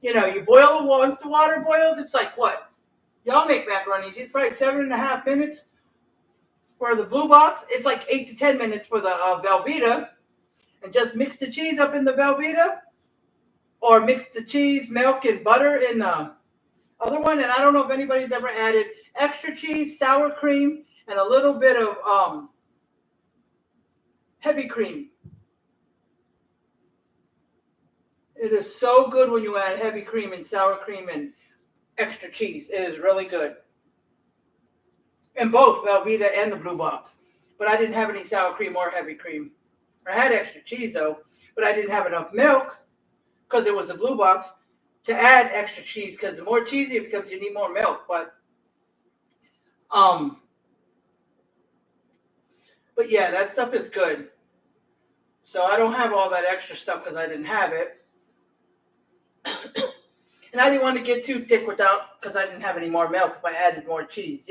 You boil the water. Once the water boils, it's like what? Y'all make macaroni. It's probably 7.5 minutes for the blue box. It's like 8 to 10 minutes for the Velveeta. And just mix the cheese up in the Velveeta. Or mix the cheese, milk, and butter in the other one. And I don't know if anybody's ever added extra cheese, sour cream, and a little bit of heavy cream. It is so good when you add heavy cream and sour cream and extra cheese. It is really good. And both Velveeta and the blue box. But I didn't have any sour cream or heavy cream. I had extra cheese though, but I didn't have enough milk because it was a blue box to add extra cheese, because the more cheesy it becomes, you need more milk. But yeah, that stuff is good. So I don't have all that extra stuff because I didn't have it. And I didn't want to get too thick because I didn't have any more milk if I added more cheese,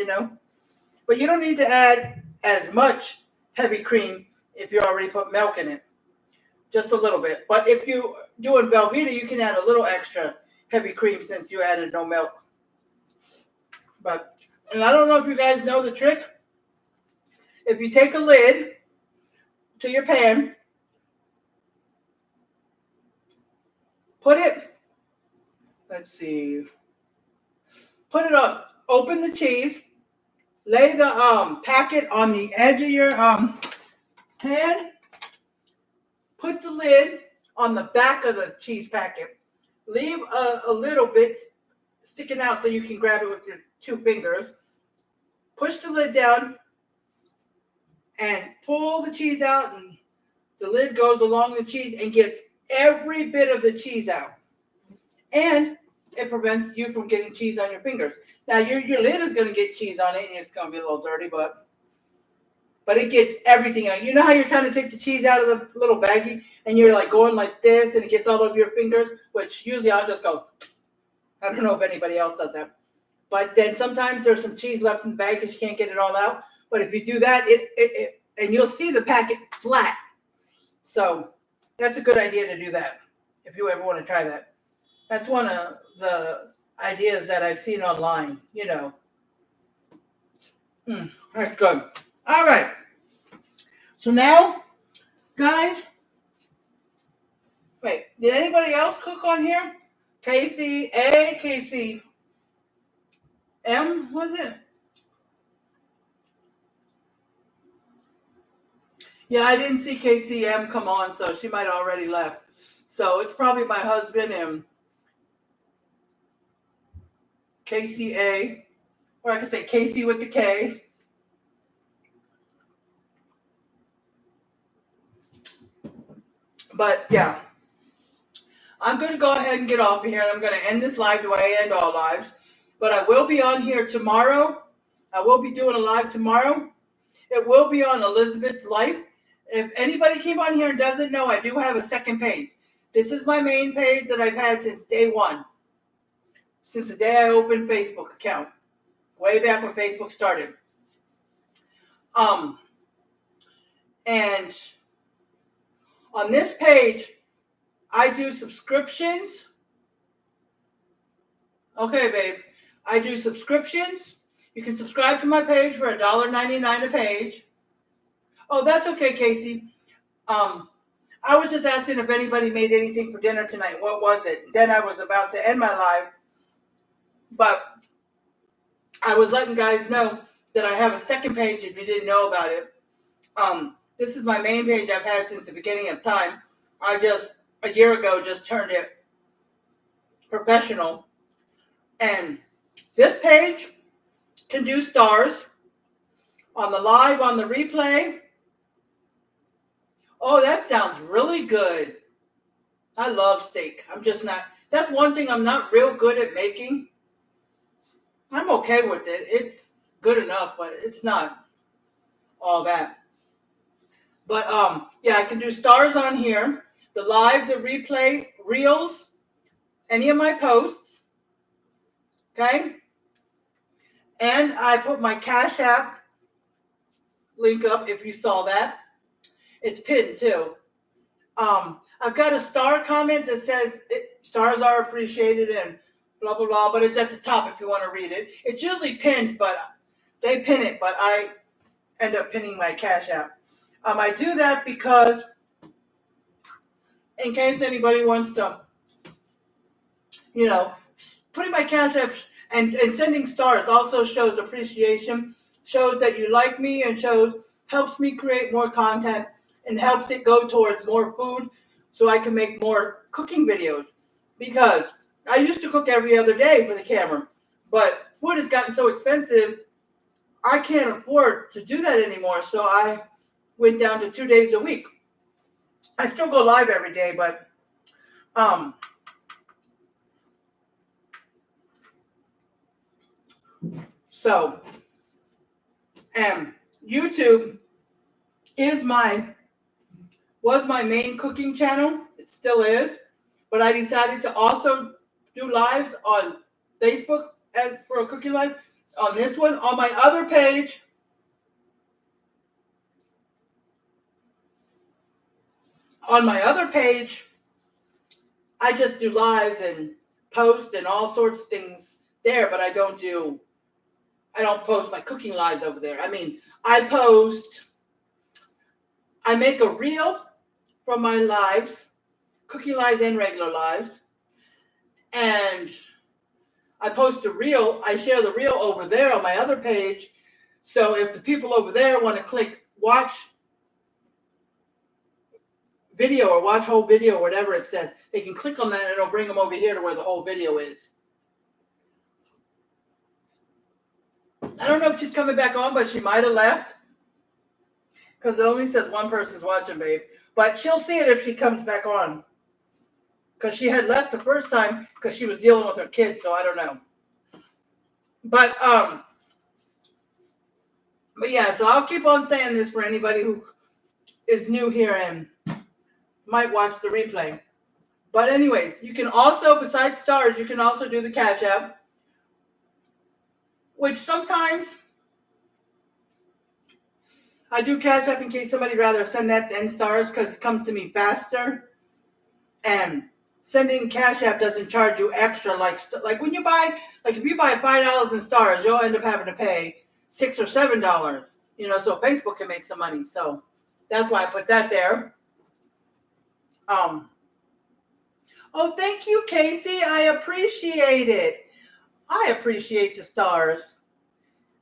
But you don't need to add as much heavy cream if you already put milk in it. Just a little bit. But if you do in Velveeta, you can add a little extra heavy cream since you added no milk. And I don't know if you guys know the trick. If you take a lid to your pan, put it up, open the cheese, lay the packet on the edge of your pan, put the lid on the back of the cheese packet, leave a little bit sticking out so you can grab it with your 2 fingers, push the lid down, and pull the cheese out, and the lid goes along the cheese and gets every bit of the cheese out. And it prevents you from getting cheese on your fingers. Now, your lid is going to get cheese on it, and it's going to be a little dirty, but it gets everything out. You know how you're trying to take the cheese out of the little baggie, and you're like going like this, and it gets all over your fingers, which usually I'll just go. I don't know if anybody else does that. But then sometimes there's some cheese left in the bag because you can't get it all out. But if you do that, and you'll see the packet flat. So that's a good idea to do that if you ever want to try that. That's one of the ideas that I've seen online, That's good. All right. So now, guys, wait, did anybody else cook on here? Casey A, Casey M, was it? Yeah, I didn't see Casey M come on, so she might have already left. So it's probably my husband and Casey A, or I could say Casey with the K. But yeah, I'm going to go ahead and get off of here. And I'm going to end this live the way I end all lives. But I will be on here tomorrow. I will be doing a live tomorrow. It will be on Elizabeth's Life. If anybody came on here and doesn't know, I do have a second page. This is my main page that I've had since day one. Since the day I opened Facebook account. Way back when Facebook started. And on this page, I do subscriptions. Okay, babe. I do subscriptions. You can subscribe to my page for $1.99 a page. Oh, that's okay, Casey. I was just asking if anybody made anything for dinner tonight. What was it? Then I was about to end my live. But I was letting guys know that I have a second page if you didn't know about it. This is my main page I've had since the beginning of time. I just, a year ago, just turned it professional. And this page can do stars on the live, on the replay. Oh, that sounds really good. I love steak. I'm just not, that's one thing I'm not real good at making. I'm okay with it. It's good enough, but it's not all that. But yeah, I can do stars on here. The live, the replay, reels, any of my posts. Okay? And I put my Cash App link up if you saw that. It's pinned too. I've got a star comment that says stars are appreciated and blah, blah, blah, but it's at the top if you want to read it. It's usually pinned, but they pin it, but I end up pinning my Cash App. I do that because in case anybody wants to, putting my Cash App and sending stars also shows appreciation, shows that you like me, and helps me create more content and helps it go towards more food so I can make more cooking videos. Because I used to cook every other day for the camera, but food has gotten so expensive, I can't afford to do that anymore. So I went down to 2 days a week. I still go live every day, but so, and YouTube was my main cooking channel. It still is, but I decided to also do lives on Facebook as for a cooking live. On this one, on my other page, I just do lives and post and all sorts of things there, but I don't post my cooking lives over there. I mean, I make a reel from my lives, cooking lives and regular lives, and I post a reel. I share the reel over there on my other page. So if the people over there want to click watch video or watch whole video or whatever it says, they can click on that and it'll bring them over here to where the whole video is. I don't know if she's coming back on, but she might have left. Because it only says one person's watching, babe. But she'll see it if she comes back on. Because she had left the first time because she was dealing with her kids, so I don't know. But yeah, so I'll keep on saying this for anybody who is new here and might watch the replay. But anyways, you can also, besides stars, you can also do the Cash App. Which sometimes I do Cash App in case somebody rather send that than stars because it comes to me faster. And sending Cash App doesn't charge you extra like when you buy, like if you buy $5 in stars, you'll end up having to pay $6 or $7. So Facebook can make some money. So that's why I put that there. Oh, thank you, Casey. I appreciate it. I appreciate the stars.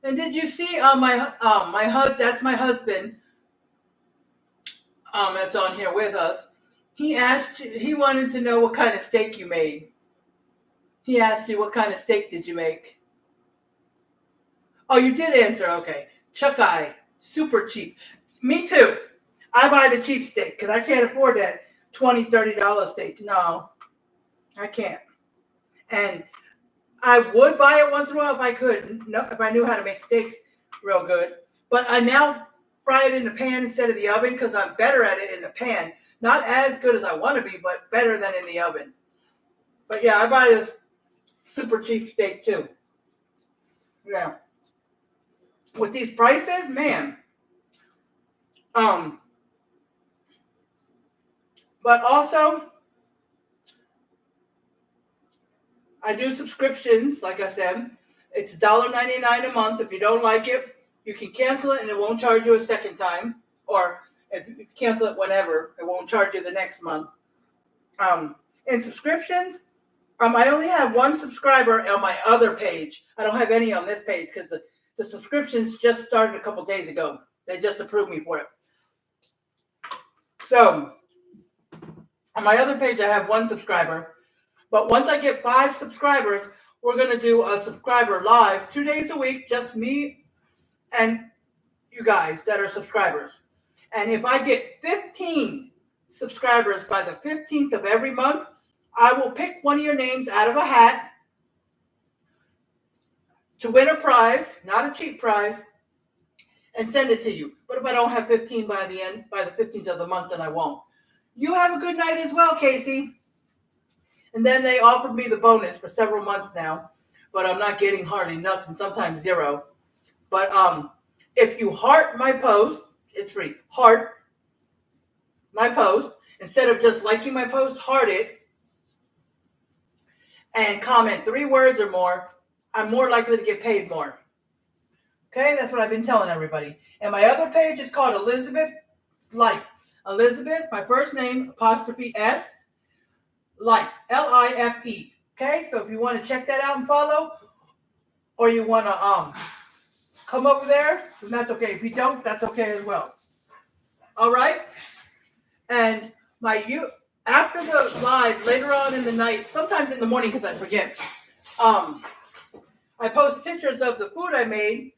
And did you see that's my husband. That's on here with us. He wanted to know what kind of steak you made. He asked you what kind of steak did you make? Oh, you did answer. Okay. Chuck eye. Super cheap. Me too. I buy the cheap steak because I can't afford that $20, $30 steak. No, I can't. And I would buy it once in a while if I could. No, if I knew how to make steak real good. But I now fry it in the pan instead of the oven because I'm better at it in the pan. Not as good as I want to be, but better than in the oven. But yeah, I buy this super cheap steak too. Yeah. With these prices, man. But also, I do subscriptions, like I said. It's $1.99 a month. If you don't like it, you can cancel it and it won't charge you a second time. Or if you cancel it whenever, it won't charge you the next month. In subscriptions, I only have one subscriber on my other page. I don't have any on this page because the subscriptions just started a couple days ago. They just approved me for it. So, on my other page, I have one subscriber. But once I get 5 subscribers, we're going to do a subscriber live 2 days a week, just me and you guys that are subscribers. And if I get 15 subscribers by the 15th of every month, I will pick one of your names out of a hat to win a prize, not a cheap prize, and send it to you. But if I don't have 15 by the 15th of the month, then I won't. You have a good night as well, Casey. And then they offered me the bonus for several months now, but I'm not getting hardly nothing, sometimes 0. But if you heart my post, it's free. Heart my post. Instead of just liking my post, heart it. And comment 3 words or more, I'm more likely to get paid more. Okay, that's what I've been telling everybody. And my other page is called Elizabeth Life. Elizabeth, my first name, apostrophe S, Life, L-I-F-E. Okay, so if you want to check that out and follow, or you want to come over there, then that's okay. If you don't, that's okay as well. All right, and after the live later on in the night, sometimes in the morning because I forget, I post pictures of the food I made,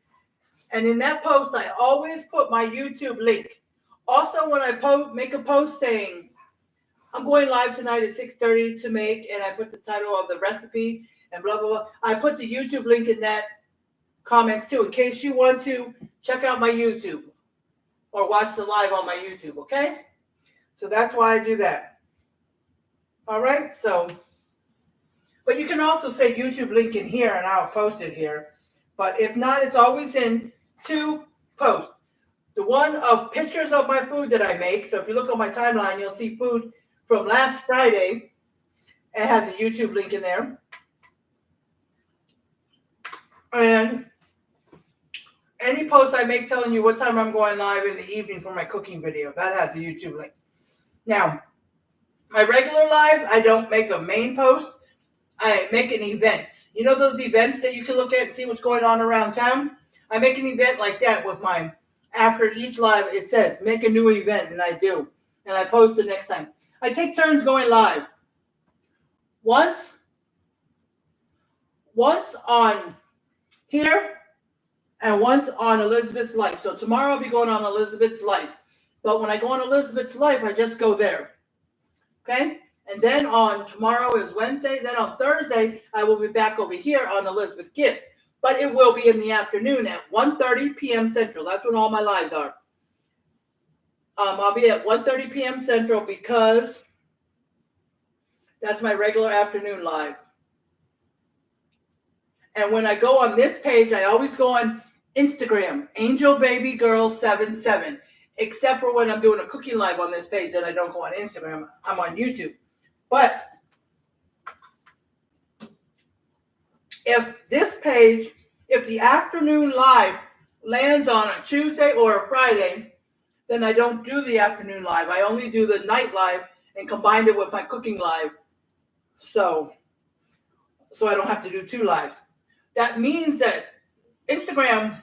and in that post I always put my YouTube link. Also, when I make a post saying I'm going live tonight at 6:30 to make, and I put the title of the recipe and blah, blah, blah. I put the YouTube link in that comments too, in case you want to check out my YouTube or watch the live on my YouTube, okay? So that's why I do that. All right, so, but you can also say YouTube link in here and I'll post it here. But if not, it's always in 2 posts. The one of pictures of my food that I make. So if you look on my timeline, you'll see food from last Friday. It has a YouTube link in there. And any post I make telling you what time I'm going live in the evening for my cooking video, that has the YouTube link. Now, my regular lives, I don't make a main post. I make an event. You know those events that you can look at and see what's going on around town? I make an event like that with mine. After each live, it says, make a new event, and I do. And I post it next time. I take turns going live. Once on here, and once on Elizabeth's Life. So tomorrow I'll be going on Elizabeth's Life. But when I go on Elizabeth's Life, I just go there. Okay? And then on tomorrow is Wednesday. Then on Thursday, I will be back over here on Elizabeth Gifts. But it will be in the afternoon at 1:30 p.m. Central. That's when all my lives are. I'll be at 1:30 p.m. Central because that's my regular afternoon live. And when I go on this page, I always go on Instagram, AngelBabyGirl77. Except for when I'm doing a cooking live on this page, then I don't go on Instagram. I'm on YouTube. But if this page, if the afternoon live lands on a Tuesday or a Friday, then I don't do the afternoon live. I only do the night live and combine it with my cooking live. So I don't have to do 2 lives. That means that Instagram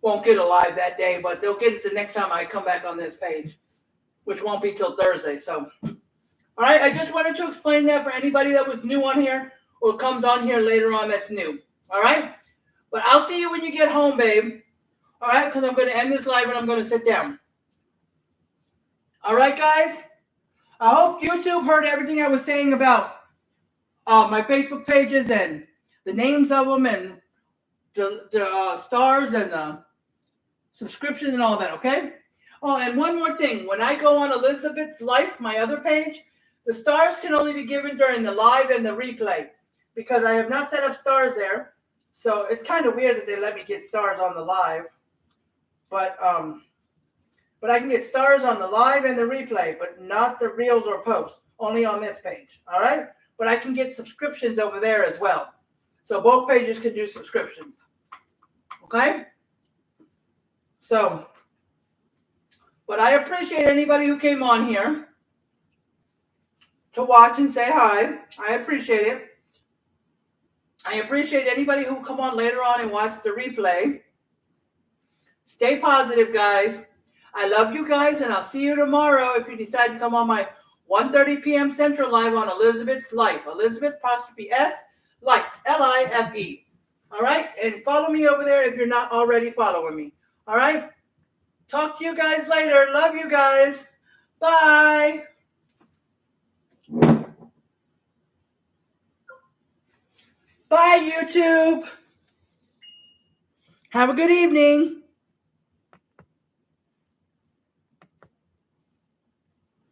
won't get a live that day, but they'll get it the next time I come back on this page, which won't be till Thursday. So, all right, I just wanted to explain that for anybody that was new on here or comes on here later on that's new. All right, but I'll see you when you get home, babe. All right, because I'm going to end this live and I'm going to sit down. All right, guys. I hope YouTube heard everything I was saying about my Facebook pages and the names of them and the stars and subscription and all that, okay? Oh, and one more thing. When I go on Elizabeth's Life, my other page, the stars can only be given during the live and the replay because I have not set up stars there. So it's kind of weird that they let me get stars on the live. But I can get stars on the live and the replay, but not the reels or posts, only on this page, all right? But I can get subscriptions over there as well. So both pages can do subscriptions, okay? So, but I appreciate anybody who came on here to watch and say hi. I appreciate it. I appreciate anybody who come on later on and watch the replay. Stay positive, guys. I love you guys, and I'll see you tomorrow if you decide to come on my 1:30 p.m. Central Live on Elizabeth's Life. Elizabeth 'S Life, L-I-F-E. All right? And follow me over there if you're not already following me. All right? Talk to you guys later. Love you guys. Bye. Bye, YouTube. Have a good evening.